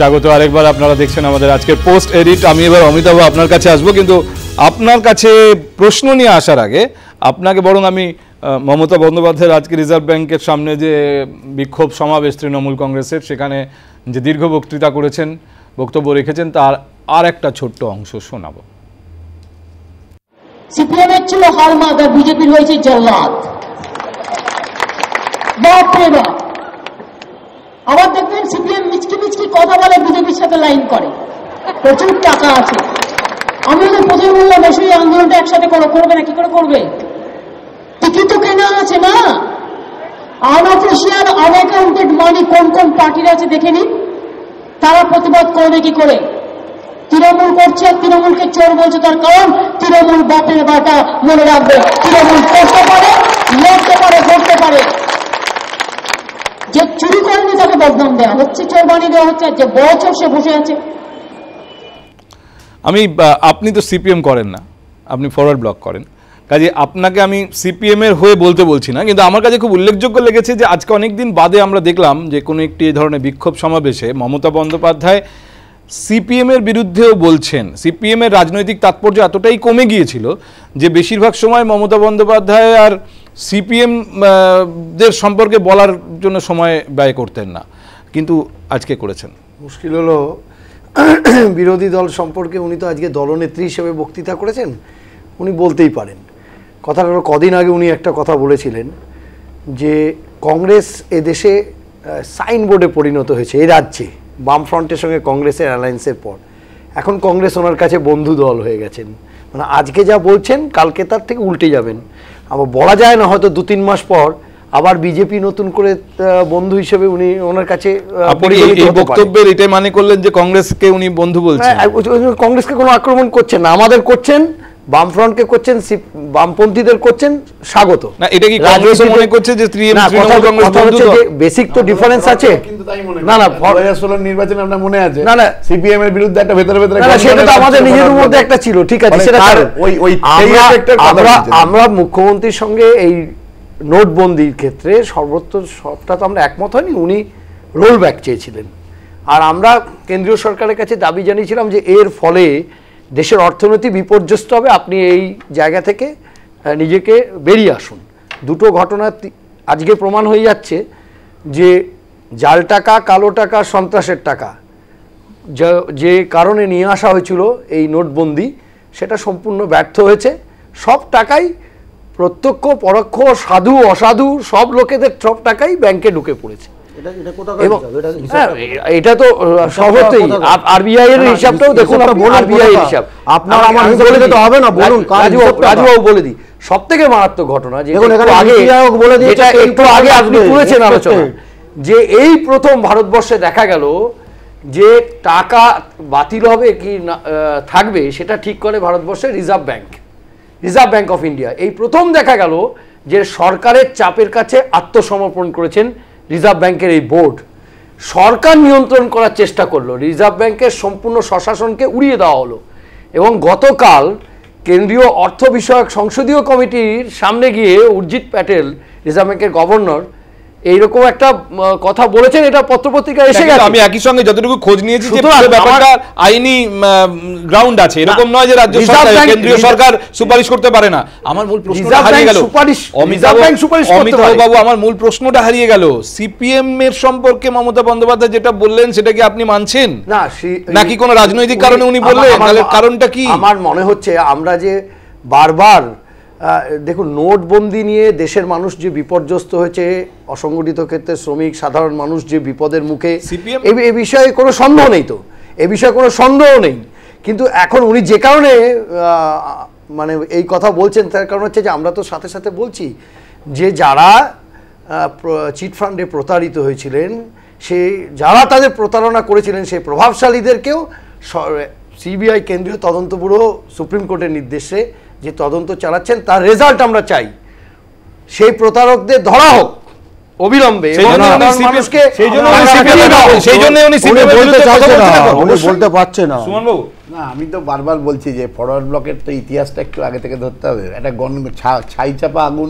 স্বাগত আরেকবার। আপনারা দেখছেন আমাদের আজকের পোস্ট এডিট। আমি এবার অমিতাভ আপনার কাছে আসবো, কিন্তু আপনার কাছে প্রশ্ন নিয়ে আসার আগে আপনাকে বরং আমি মমতা বন্দ্যোপাধ্যায়ের আজকে রিজার্ভ ব্যাংকের সামনে যে বিক্ষোভ সমাবেশ তৃণমূল কংগ্রেসের, সেখানে যে দীর্ঘ বক্তৃতা করেছেন, বক্তব্য রেখেছেন, তার আর একটা ছোট্ট অংশ শোনাবো। সিপিএমের ছিল হারমাদ আর বিজেপির হয়েছে জল্লাদ। বাপরে বাপ। আবার দেখবেন সিপিএম মিচকি মিচকি কথা বলে, বিজেপির সাথে লাইন করে, প্রচুর টাকা আছে। আমি তো প্রথমে বললাম এসে আন্দোলনটা একসাথে করবে না, কি করে করবে? টিকিট তো কেনা আছে না। আনঅফিসিয়াল আনঅ্যাকাউন্টেড মানি কোন কোন পার্টির আছে দেখে নিন, তারা প্রতিবাদ করবে কি করে? তৃণমূল করছে আর তৃণমূলকে চোর বলছে, তার কারণ তৃণমূল বাপের বাটা। মনে রাখবে, তৃণমূল করতে পারে, লড়তে পারে, করতে পারে। যে চুরি করেনি তাকে বদনাম দেওয়া হচ্ছে, চোর বানিয়ে দেওয়া হচ্ছে, আর যে বড় চোর সে বসে আছে। আপনি তো সিপিএম করেন না, আপনি ফরওয়ার্ড ব্লক করেন, কাজে আপনাকে আমি সিপিএম এর হয়ে বলছি না, কিন্তু আমার কাছে খুব উল্লেখযোগ্য লেগেছে যে আজকে অনেকদিন বাদে আমরা দেখলাম যে কোনো একটি এই ধরনের বিক্ষোভ সমাবেশে মমতা বন্দ্যোপাধ্যায় সিপিএম এর বিরুদ্ধেও বলছেন। সিপিএম এর রাজনৈতিক তাৎপর্য এতটাই কমে গিয়েছিল যে বেশিরভাগ সময় মমতা বন্দ্যোপাধ্যায় আর সিপিএম দের সম্পর্কে বলার জন্য সময় ব্যয় করতেন না, কিন্তু আজকে করেছেন। মুশকিল হলো বিরোধী দল সম্পর্কে উনি তো আজকে দলনেত্রী হিসেবে বক্তৃতা করেছেন, উনি বলতেই পারেন। কথাটা হলো, কদিন আগে উনি একটা কথা বলেছিলেন যে কংগ্রেস এদেশে সাইনবোর্ডে পরিণত হয়েছে, এই রাজ্যে বামফ্রন্টের সঙ্গে কংগ্রেসের অ্যালায়েন্সের পর এখন কংগ্রেস ওনার কাছে বন্ধু দল হয়ে গেছেন। মানে আজকে যা বলছেন কালকে তার থেকে উল্টে যাবেন। আবার বলা যায় না, হয়তো 2-3 মাস পর আবার বিজেপি নতুন করে বন্ধু হিসেবে উনি ওনার কাছে বক্তব্যের এটাই মানে করলেন যে কংগ্রেসকে উনি বন্ধু বলছেন। কংগ্রেসকে কোনো আক্রমণ করছেন না, আমাদের করছেন, বামফ্রন্টকে করছেন, বামপন্থীদের করছেন স্বাগত। না, এটা কি কংগ্রেস মনে করছে যে তৃণমূল কংগ্রেস বন্ধু দল? বেসিক তো ডিফারেন্স আছে। না না, 2016 নির্বাচনে আপনার মনে আছে, না না সিপিএম এর বিরুদ্ধে একটা ভেতরে সেটা তো আমাদের নিজেদের মধ্যে একটা ছিল, ঠিক আছে। সেটা আমরা মুখ্যমন্ত্রীর সঙ্গে এই নোটবন্দির ক্ষেত্রে সবটা তো আমরা একমত হয়নি। উনি রোল ব্যাক চেয়েছিলেন, আর আমরা কেন্দ্রীয় সরকারের কাছে দাবি জানিয়েছিলাম যে এর ফলে দেশের অর্থনীতি বিপর্যস্ত হবে, আপনি এই জায়গা থেকে নিজেকে বেরিয়ে আসুন। দুটো ঘটনা আজকে প্রমাণ হয়ে যাচ্ছে যে জাল টাকা, কালো টাকা, সন্ত্রাসের টাকা যে কারণে নিয়ে আসা হয়েছিল এই নোটবন্দি, সেটা সম্পূর্ণ ব্যর্থ হয়েছে। সব টাকাই প্রত্যক্ষ পরোক্ষ, সাধু অসাধু সব লোকেদের সব টাকাই ব্যাংকে ঢুকে পড়েছে। এটা তো সহজেই আরবিআই এর হিসাবটাও দেখুন, আরবিআই এর হিসাব আপনার আমার বলে দিতে হবে না, বলুন রাজুবাবু বলে দিই। সব থেকে মারাত্মক ঘটনা যেটা একটু আগে আপনি তুলেছেন আলোচনা, যে এই প্রথম ভারতবর্ষে দেখা গেল যে টাকা বাতিল হবে কি থাকবে সেটা ঠিক করে ভারতবর্ষের রিজার্ভ ব্যাংক অফ ইন্ডিয়া। এই প্রথম দেখা গেল যে সরকারের চাপের কাছে আত্মসমর্পণ করেছেন রিজার্ভ ব্যাংকের এই বোর্ড। সরকার নিয়ন্ত্রণ করার চেষ্টা করলো, রিজার্ভ ব্যাংকের সম্পূর্ণ স্বশাসনকে উড়িয়ে দেওয়া হলো। এবং গতকাল কেন্দ্রীয় অর্থ বিষয়ক সংসদীয় কমিটির সামনে গিয়ে উর্জিত প্যাটেল, রিজার্ভ ব্যাংকের গভর্নর, এইরকম একটা কথা বলেছেন, এটা পত্রপত্রিকা এসে গেছে। আমি একই সঙ্গে যতটুকু খোঁজ নিয়েছি যে ব্যাপারটা আইনি গ্রাউন্ড আছে, এরকম নয় যে রাজ্য সরকার, কেন্দ্রীয় সরকার সুপারিশ করতে পারে না। আমার মূল প্রশ্নটা হারিয়ে গেল অমিতাভ বাবু, আমার মূল প্রশ্নটা হারিয়ে গেল। সিপিএম এর সম্পর্কে মমতা বন্দ্যোপাধ্যায় যেটা বললেন সেটা কি আপনি মানছেন না, নাকি কোনো রাজনৈতিক কারণে উনি বললেন? তাহলে কারণটা কি? আমার মনে হচ্ছে আমরা যে বারবার দেখুন, নোটবন্দি নিয়ে দেশের মানুষ যে বিপর্যস্ত হয়েছে, অসংগঠিত ক্ষেত্রে শ্রমিক সাধারণ মানুষ যে বিপদের মুখে, এ বিষয়ে কোনো সন্দেহ নেই, তো এ বিষয়ে কোনো সন্দেহ নেই। কিন্তু এখন উনি যে কারণে মানে এই কথা বলছেন, তার কারণ হচ্ছে যে আমরা তো সাথে সাথে বলছি যে যারা চিটফান্ডে প্রতারিত হয়েছিলেন, যারা তাদের প্রতারণা করেছিলেন, সেই প্রভাবশালীদেরকেও সিবিআই কেন্দ্রীয় তদন্ত ব্যুরো সুপ্রিম কোর্টের নির্দেশে যে তদন্ত চালাচ্ছেন, তার রেজাল্ট আমরা চাই। সেই প্রতারকদের ধরা হোক অবিলম্বে। বলতে পারছে না সুমন বাবু। না, আমি তো বারবার বলছি যে ফরওয়ার্ড ব্লকের তো ইতিহাসটা একটু আগে থেকে ধরতে হবে। একটা ছাই চাপা আগুন,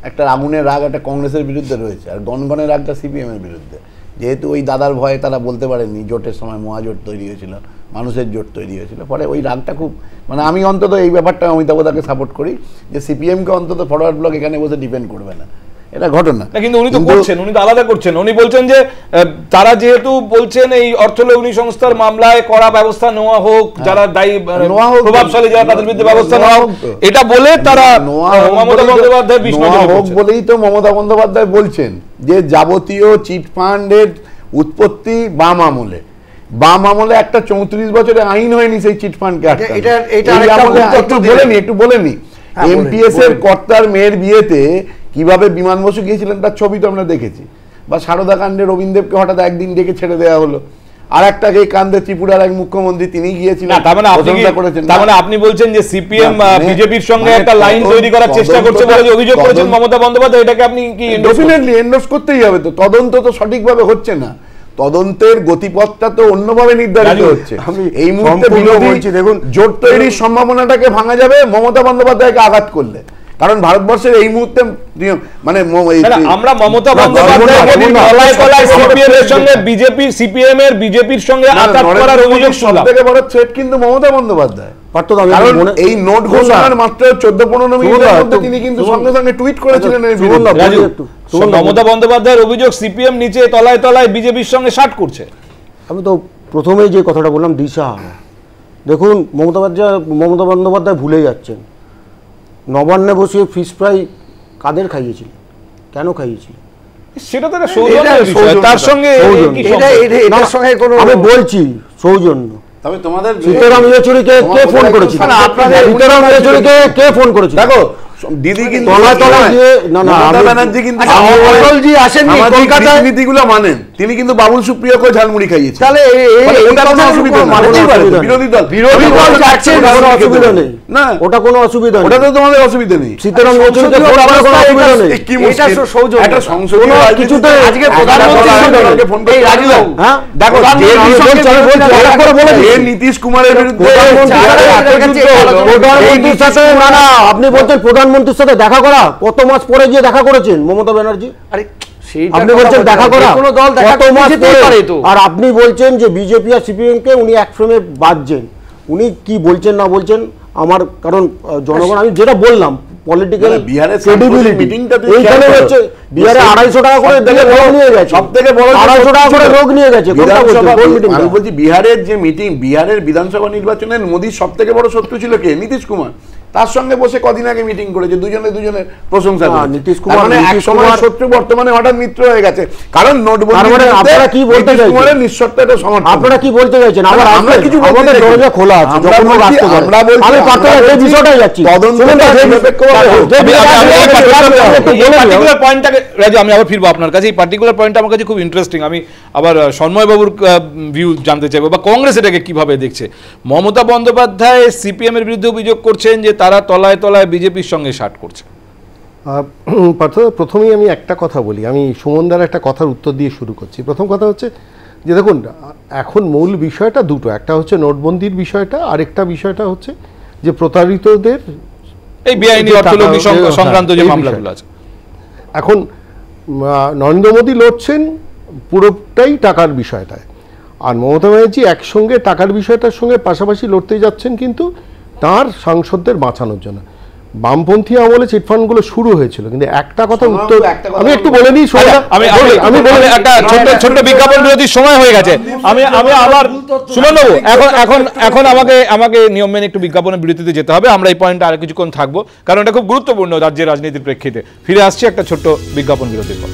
একটা আগুনের রাগ একটা কংগ্রেসের বিরুদ্ধে রয়েছে, আর গনগনের রাগটা সিপিএম এর বিরুদ্ধে। যেহেতু ওই দাদার ভয়ে তারা বলতে পারেনি, জোটের সময় মহাজোট তৈরি হয়েছিল, মানুষের জোট তৈরি হয়েছিল, ফলে ওই রাগটা খুব, মানে আমি অন্তত এই ব্যাপারটা অমিতাভদাকে সাপোর্ট করি যে সিপিএমকে অন্তত ফরওয়ার্ড ব্লক এখানে বসে ডিপেন্ড করবে না, এটা ঘটনা। কিন্তু উনি তো করছেন, উনি তো আলাদা করছেন। উনি বলছেন যে তারা যেহেতু বলছেন এই অর্থলগ্নি সংস্থার মামলায় কড়া ব্যবস্থা নেওয়া হোক, যারা দায়ী প্রভাবশালী যারা তাদের বিরুদ্ধে ব্যবস্থা নেওয়া হোক, এটা বলে তারা মমতা বন্দ্যোপাধ্যায় হোক বলেই তো মমতা বন্দ্যোপাধ্যায় বলছেন যে যাবতীয় চিট ফান্ডের উৎপত্তি বাম আমলে, বাম আমলে একটা 34 বছরে আইন হয়নি সেই চিট ফান্ডকে একটু বলেনি। এমপিএস এর কর্তার মেয়ের বিয়েতে কিভাবে বিমান বসু গিয়েছিলেন তার ছবি তো আমরা দেখেছি, বা সারদা কাণ্ডে রবীন্দ্রকে হঠাৎ একদিন ডেকে ছেড়ে দেওয়া হলো, আর একটাকে কান্দে ত্রিপুরার এক মুখ্যমন্ত্রী তিনি গিয়েছিলেন। তার মানে আপনি বলছেন যে সিপিএম বিজেপির সঙ্গে একটা লাইন তৈরি করার চেষ্টা করছে বলে যে অভিযোগ করেছেন মমতা বন্দ্যোপাধ্যায়, এটাকে আপনি কি ডেফিনেটলি এন্ডোর্স করতেই হবে? তো তদন্ত তো সঠিকভাবে হচ্ছে না, তদন্তের গতিপথটা তো অন্যভাবে নির্ধারিত হচ্ছে। এই মুহূর্তে বিরোধী দেখুন জোট তৈরির সম্ভাবনাটাকে ভাঙা যাবে মমতা বন্দ্যোপাধ্যায়কে আঘাত করলে, কারণ ভারতবর্ষের এই মুহূর্তে মানে আমরা মমতা বন্দ্যোপাধ্যায়ের সঙ্গে বিজেপির সঙ্গে আঘাত করার অভিযোগ শুনলাম। সবথেকে বড় থ্রেট কিন্তু মমতা বন্দ্যোপাধ্যায়, কারণ এই নোট ঘোষণার মাত্র 14-15 মিনিটের মধ্যে তিনি কিন্তু সঙ্গে সঙ্গে টুইট করেছিলেন। মমতা বন্দ্যোপাধ্যায়ের অভিযোগ সিপিএম নিচে তলায় তলায় বিজেপির সঙ্গে শাট করছে। আমি তো প্রথমেই যে কথাটা বললাম দিশাহারা। দেখুন মমতা বন্দ্যোপাধ্যায় ভুলে যাচ্ছেন নবান্নে বসে ফিশ ফ্রাই কাদের খাইয়েছিল, কেন খাইয়েছিল সেটা তো তার সঙ্গে আমি বলছি সৌজন্য। তবে তোমাদের সীতারাম ইয়েচুরিকে কে ফোন করেছিল? সীতারাম ইয়েচুরিকে কে ফোন করেছিল? দেখো দিদি কিন্তু মমতা ব্যানার্জি কিন্তু অটলজি আসেননি কলকাতায়, নীতিগুলো মানেন তিনি, কিন্তু বাবুল সুপ্রিয়কে ঝালমুড়ি খাইয়েছে। তাহলে ওটা কোনো অসুবিধা নেই, বিরোধী দল যাচ্ছে, কোনো অসুবিধা নেই না, ওটা কোনো অসুবিধা নেই, ওটা তো তোমাদের অসুবিধা নেই। সীতারাম ইয়েচুরিকে ফোন করার কোনো অসুবিধা নেই, এটা সৌজন্য। একটা সংসদীয় কিছুতে আজকে প্রধানমন্ত্রীকে ফোন করে রাজু, হ্যাঁ দেখো যে নীতিশ কুমারের বিরুদ্ধে প্রধানমন্ত্রীর সাথে না আপনি বলছেন প্রধানমন্ত্রীর সাথে দেখা করা, কত মাস পরে গিয়ে দেখা করেছেন মমতা ব্যানার্জি? আরে আপনি বলছেন দেখা করা, কোনো দল দেখা করতে পারে তো, আর আপনি বলছেন যে বিজেপি আর সিপিএম কে উনি এক ফ্রেমে বাঁধছেন। উনি কি বলছেন না বলছেন আমার, কারণ জনগণ আমি যেটা বললাম পলিটিক্যাল ক্রেডিবিলিটি এইখানে হচ্ছে বিহারে 250 টাকা করে দিলে রোগ নিয়ে গেছে, সবথেকে বড় 250 টাকা করে রোগ নিয়ে গেছে। আমি বলছি বিহারের যে মিটিং, বিহারের বিধানসভা নির্বাচনের মোদির সবথেকে বড় শত্রু ছিল কে? নীতিশ কুমার। তার সঙ্গে বসে কদিন আগে মিটিং করেছে, দুজনের প্রশংসা করে। নীতিশ কুমার মানে এক সময় শত্রু, বর্তমানে হঠাৎ মিত্র হয়ে গেছে, কারণ নোটবন্দি। আপনারা কি বলতে চাইছেন? কুমারের নিঃশর্ত সমর্থন। আপনারা কি বলতে চাইছেন? আমরা কিছু আমাদের দরজা খোলা আছে, যখন হোক আসতে পারেন। আমরা বলছি আমি পার্টিকুলার এই বিষয়টাই যাচ্ছি, তদন্তের পার্টিকুলার পয়েন্টটাকে রাজু আমি আবার ফিরবো আপনার কাছে। এই পার্টিকুলার পয়েন্টটা আমার কাছে খুব ইন্টারেস্টিং। আমি আবার সন্ময় বাবুর ভিউ জানতে চাইবো, বা কংগ্রেস এটাকে কিভাবে দেখছে। মমতা বন্দ্যোপাধ্যায় সিপিএম এর বিরুদ্ধে অভিযোগ করছেন যে তারা তলায় তলায় বিজেপির সঙ্গে শাট করছে। প্রথমেই আমি একটা কথা বলি, আমি সুমনদার একটা কথার উত্তর দিয়ে শুরু করছি। প্রথম কথা হচ্ছে যে দেখুন এখন মূল বিষয়টা দুটো, একটা হচ্ছে নোটবন্দির বিষয়টা, আরেকটা বিষয়টা হচ্ছে যে প্রতারিতদের এই বেআইনি অর্থলগ্নি সংক্রান্ত যে মামলাগুলো আছে। এখন নরেন্দ্র মোদী লড়ছেন পুরোটাই টাকার বিষয়টায়, আর মমতা ব্যানার্জি একসঙ্গে টাকার বিষয়টার সঙ্গে পাশাপাশি লড়তে যাচ্ছেন কিন্তু তার সাংসদদের বাঁচানোর জন্য। বামপন্থী আমলে চিটফান্ডগুলো শুরু হয়েছিল, কিন্তু একটা কথা উত্তর আমি একটু বলে নিই, আমি বলে একটা ছোট্ট বিজ্ঞাপন বিরতির সময় হয়ে গেছে। আমি আবার সুমনবাবু এখন আমাকে নিয়ম মেনে একটু বিজ্ঞাপনের বিরতিতে যেতে হবে। আমরা এই পয়েন্টে আর কিছুক্ষণ থাকবো, কারণ এটা খুব গুরুত্বপূর্ণ রাজ্যের রাজনীতির প্রেক্ষিতে। ফিরে আসছি একটা ছোট্ট বিজ্ঞাপন বিরতির পর।